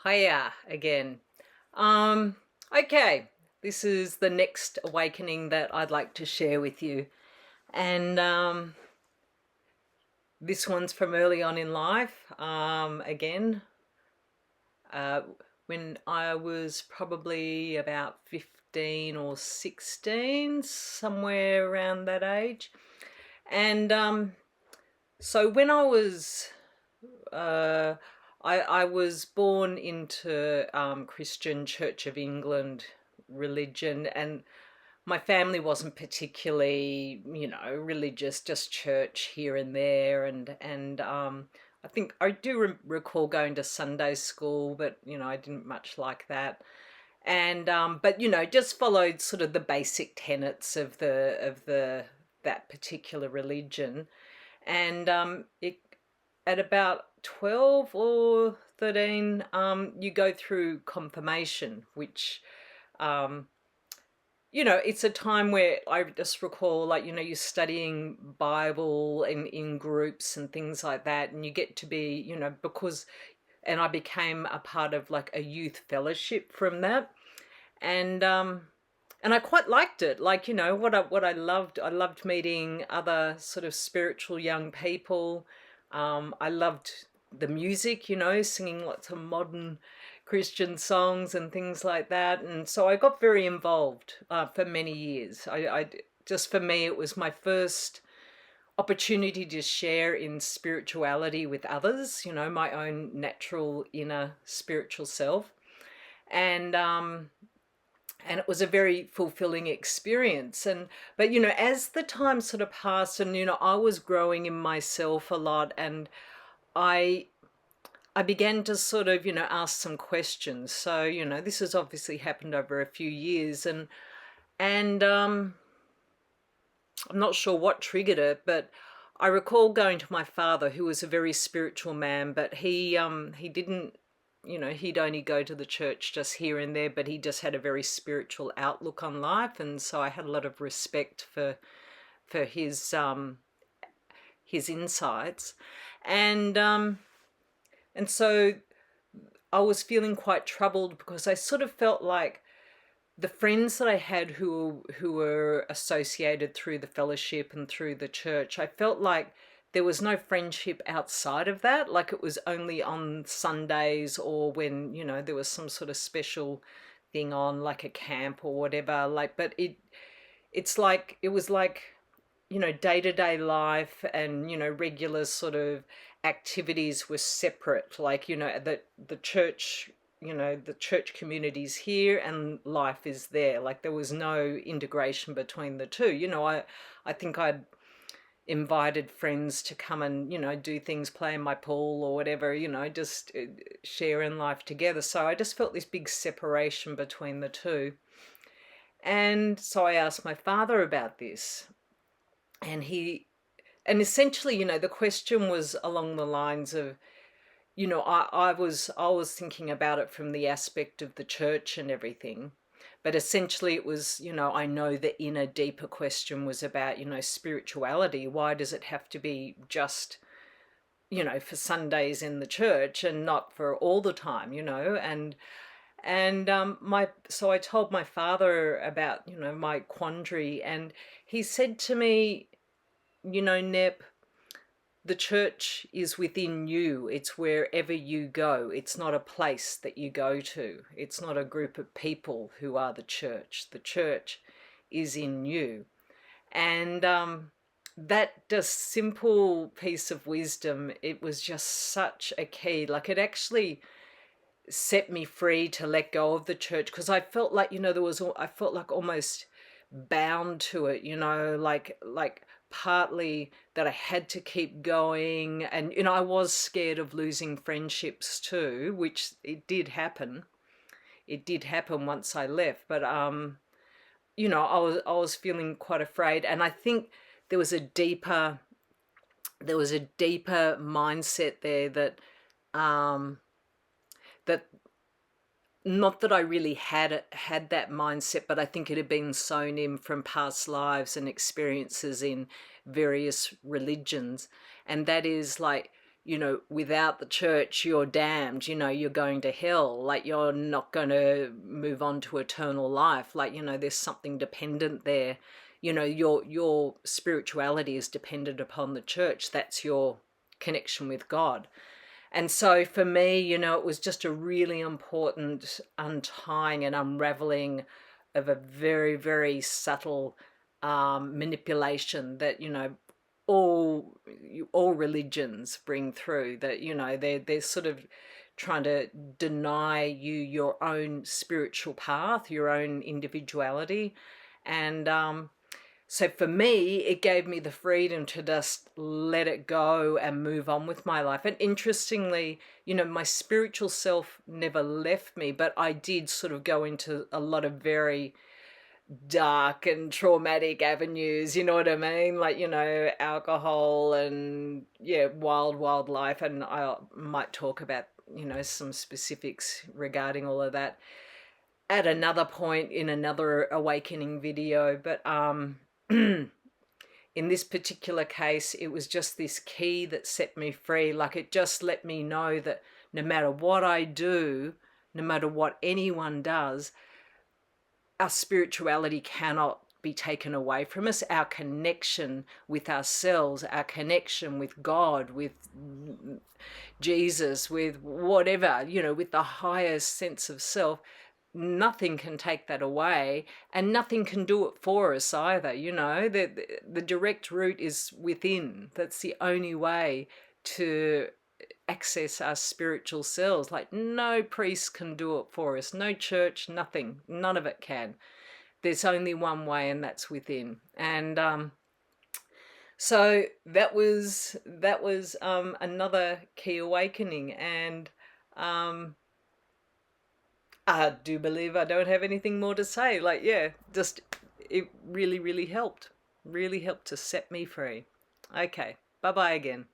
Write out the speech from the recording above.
Hiya again. Um, okay, this is the next awakening that I'd like to share with you. And this one's from early on in life. Again, uh, when I was probably about 15 or 16, somewhere around that age. And so when I was uh, I was born into Christian Church of England religion, and my family wasn't particularly, religious, just church here and there, and I think I do recall going to Sunday school, but I didn't much like that. And but just followed sort of the basic tenets of the that particular religion. And it at about 12 or 13, you go through confirmation, which, um, it's a time where I just recall, like, you're studying Bible in groups and things like that. And you get to be, and I became a part of like a youth fellowship from that. And I quite liked it. Like, I loved meeting other sort of spiritual young people. I loved the music, singing lots of modern Christian songs and things like that. And so I got very involved for many years. Just for me, it was my first opportunity to share in spirituality with others, my own natural inner spiritual self. And it was a very fulfilling experience. But as the time sort of passed, and I was growing in myself a lot, and i I began to sort of ask some questions. So this has obviously happened over a few years, and I'm not sure what triggered it, but I recall going to my father, who was a very spiritual man, but he didn't, he'd only go to the church just here and there, but he just had a very spiritual outlook on life. And so I had a lot of respect for his insights. And so I was feeling quite troubled, because I sort of felt like the friends that I had who were associated through the fellowship and through the church, I felt like there was no friendship outside of that. Like, it was only on Sundays, or when there was some sort of special thing on, like a camp or whatever. Like, but it's like it was like day-to-day life and regular sort of activities were separate. Like, the church, the church community's here and life is there. Like, there was no integration between the two. I think I'd invited friends to come and do things, play in my pool or whatever, just share in life together. So I just felt this big separation between the two. And so I asked my father about this, and essentially, the question was along the lines of, I was thinking about it from the aspect of the church and everything. But essentially it was, I know the inner deeper question was about, spirituality. Why does it have to be just, for Sundays in the church and not for all the time, and my so I told my father about, my quandary, and he said to me, Nep, the church is within you. It's wherever you go. It's not a place that you go to. It's not a group of people who are the church. The church is in you. And that just simple piece of wisdom, it was just such a key. Like, it actually set me free to let go of the church, because I felt like, I felt like almost bound to it, like partly that I had to keep going. And I was scared of losing friendships too, which it did happen once I left. But I was feeling quite afraid, and I think there was a deeper mindset there, um that not that I really had that mindset, but I think it had been sown in from past lives and experiences in various religions. And that is like, you know, without the church, you're damned, you know, you're going to hell, like you're not going to move on to eternal life. Like, you know, there's something dependent there. You know, your spirituality is dependent upon the church. That's your connection with God. And so for me, you know, it was just a really important untying and unraveling of a very, very subtle manipulation that, you know, all religions bring through, that, you know, they're sort of trying to deny you your own spiritual path, your own individuality. And so for me, it gave me the freedom to just let it go and move on with my life. And interestingly, you know, my spiritual self never left me, but I did sort of go into a lot of very dark and traumatic avenues, you know what I mean? Like, you know, alcohol and, yeah, wild life. And I might talk about, you know, some specifics regarding all of that at another point in another awakening video. But in this particular case, it was just this key that set me free. Like, it just let me know that no matter what I do, no matter what anyone does, our spirituality cannot be taken away from us. Our connection with ourselves, our connection with God, with Jesus, with whatever, you know, with the highest sense of self, nothing can take that away, and nothing can do it for us either. You know, the direct route is within. That's the only way to access our spiritual selves. Like, no priest can do it for us, no church, nothing, none of it can. There's only one way, and that's within. And so that was another key awakening. And I do believe I don't have anything more to say. Like, yeah, just it really helped to set me free. Okay, bye bye again.